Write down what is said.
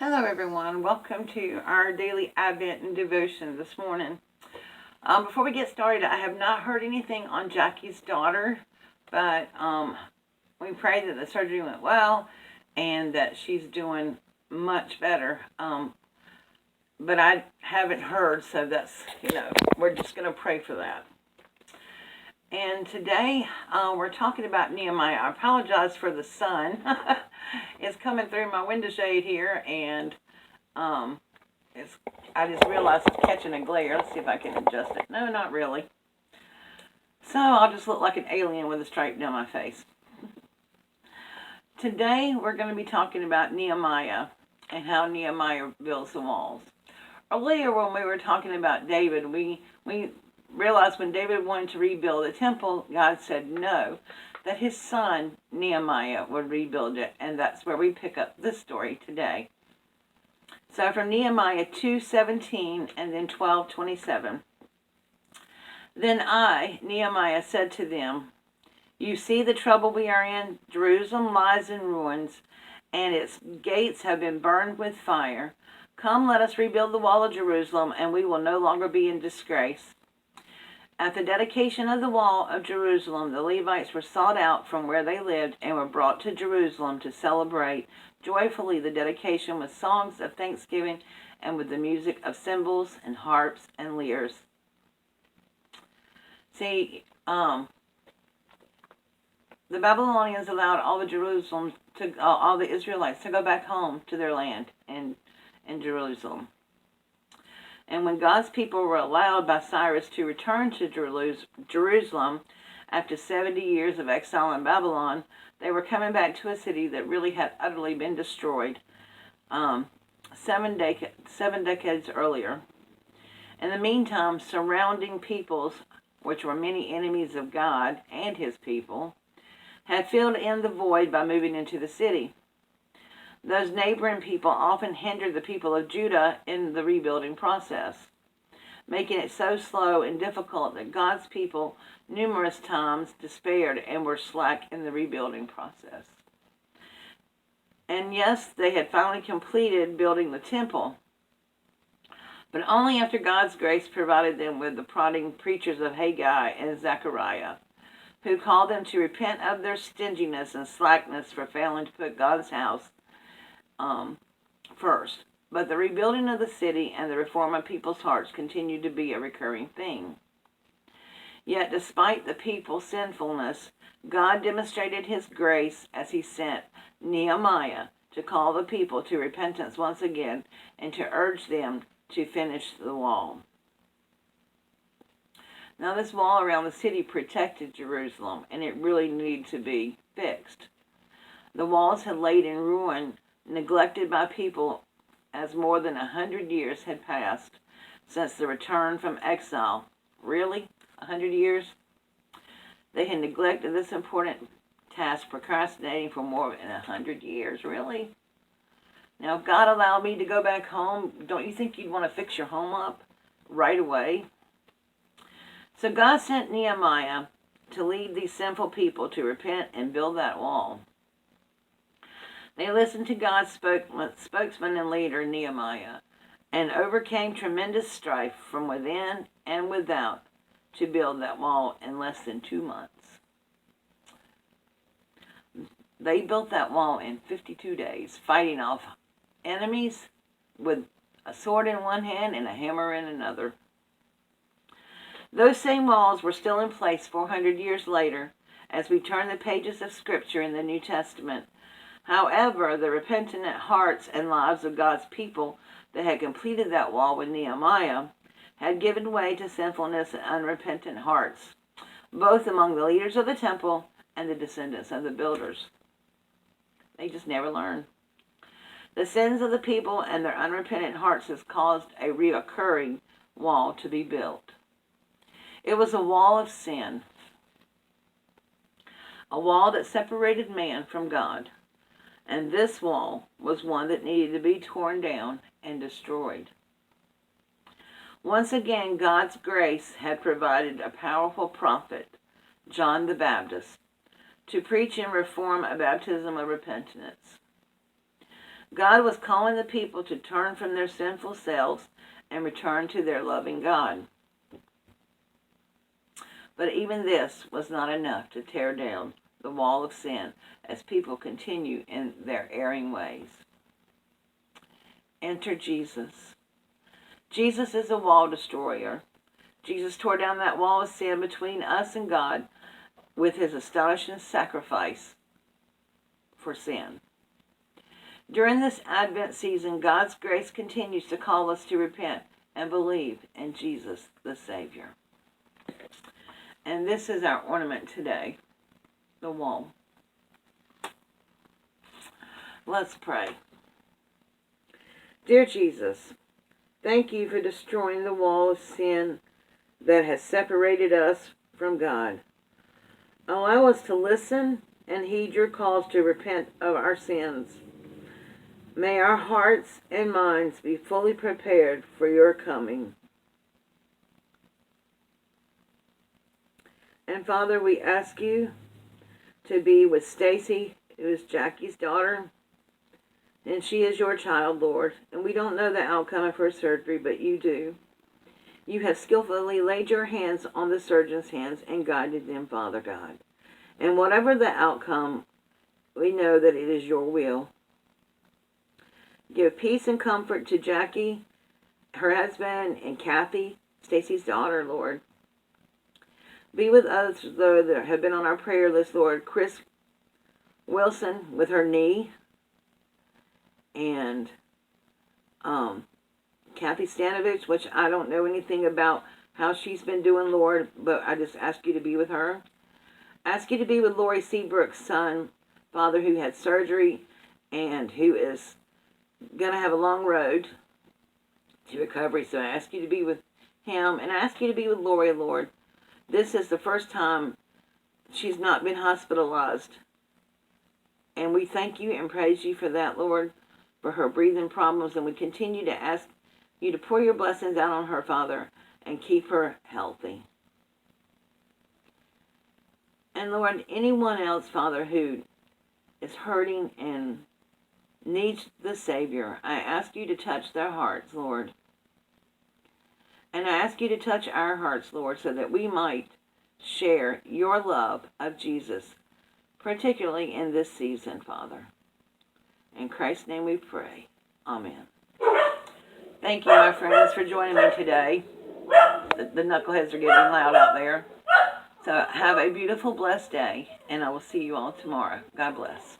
Hello, everyone. Welcome to our daily Advent and devotion this morning. Before we get started, I have not heard anything on Jackie's daughter, but we pray that the surgery went well and that she's doing much better. But I haven't heard, so that's, we're just going to pray for that. And today we're talking about Nehemiah. I apologize for the sun. It's coming through my window shade here, and I just realized it's catching a glare. Let's see if I can adjust it. No, not really. So I'll just look like an alien with a stripe down my face. Today we're going to be talking about Nehemiah and how Nehemiah builds the walls. Earlier when we were talking about David, we realized when David wanted to rebuild the temple, God said no, that his son Nehemiah would rebuild it, and that's where we pick up this story today. So from Nehemiah 2:17 and then 12:27. Then I, Nehemiah, said to them, "You see the trouble we are in. Jerusalem lies in ruins, and its gates have been burned with fire. Come, let us rebuild the wall of Jerusalem, and we will no longer be in disgrace." At the dedication of the wall of Jerusalem, the Levites were sought out from where they lived and were brought to Jerusalem to celebrate joyfully the dedication with songs of thanksgiving and with the music of cymbals and harps and lyres. See, the Babylonians allowed all the Israelites to go back home to their land in Jerusalem. And when God's people were allowed by Cyrus to return to Jerusalem after 70 years of exile in Babylon, they were coming back to a city that really had utterly been destroyed 7 decades earlier. In the meantime, surrounding peoples, which were many enemies of God and his people, had filled in the void by moving into the city. Those neighboring people often hindered the people of Judah in the rebuilding process, making it so slow and difficult that God's people numerous times despaired and were slack in the rebuilding process. And yes, they had finally completed building the temple, but only after God's grace provided them with the prodding preachers of Haggai and Zechariah, who called them to repent of their stinginess and slackness for failing to put God's house first. But the rebuilding of the city and the reform of people's hearts continued to be a recurring theme. Yet despite the people's sinfulness, God demonstrated his grace as he sent Nehemiah to call the people to repentance once again and to urge them to finish the wall. Now this wall around the city protected Jerusalem, and it really needed to be fixed. The walls had laid in ruin, neglected by people, as more than 100 years had passed since the return from exile. Really? 100 years? They had neglected this important task, procrastinating for more than 100 years. Really? Now, if God allowed me to go back home, don't you think you'd want to fix your home up right away? So God sent Nehemiah to lead these sinful people to repent and build that wall. They listened to God's spokesman and leader, Nehemiah, and overcame tremendous strife from within and without to build that wall in less than 2 months. They built that wall in 52 days, fighting off enemies with a sword in one hand and a hammer in another. Those same walls were still in place 400 years later as we turn the pages of Scripture in the New Testament. However, the repentant hearts and lives of God's people that had completed that wall with Nehemiah had given way to sinfulness and unrepentant hearts, both among the leaders of the temple and the descendants of the builders. They just never learned. The sins of the people and their unrepentant hearts has caused a reoccurring wall to be built. It was a wall of sin, a wall that separated man from God. And this wall was one that needed to be torn down and destroyed. Once again, God's grace had provided a powerful prophet, John the Baptist, to preach and reform a baptism of repentance. God was calling the people to turn from their sinful selves and return to their loving God. But even this was not enough to tear down the wall of sin as people continue in their erring ways. Enter Jesus. Jesus is a wall destroyer. Jesus tore down that wall of sin between us and God with his astonishing sacrifice for sin. During this Advent season, God's grace continues to call us to repent and believe in Jesus the Savior. And this is our ornament today, the wall. Let's pray. Dear Jesus, thank you for destroying the wall of sin that has separated us from God. Allow us to listen and heed your calls to repent of our sins. May our hearts and minds be fully prepared for your coming. And Father, we ask you to be with Stacy, who is Jackie's daughter, and she is your child, Lord. And we don't know the outcome of her surgery, but you do. You have skillfully laid your hands on the surgeon's hands and guided them, Father God. And whatever the outcome, we know that it is your will. Give peace and comfort to Jackie, her husband, and Kathy, Stacy's daughter, Lord. Be with others, though, that have been on our prayer list, Lord. Chris Wilson with her knee, and Kathy Stanovich, which I don't know anything about how she's been doing, Lord, but I just ask you to be with her. Ask you to be with Lori Seabrook's son, Father, who had surgery and who is going to have a long road to recovery. So I ask you to be with him, and I ask you to be with Lori, Lord. This is the first time she's not been hospitalized. And we thank you and praise you for that, Lord, for her breathing problems. And we continue to ask you to pour your blessings out on her, Father, and keep her healthy. And Lord, anyone else, Father, who is hurting and needs the Savior, I ask you to touch their hearts, Lord. And I ask you to touch our hearts, Lord, so that we might share your love of Jesus, particularly in this season, Father. In Christ's name we pray. Amen. Thank you, my friends, for joining me today. The knuckleheads are getting loud out there. So have a beautiful, blessed day, and I will see you all tomorrow. God bless.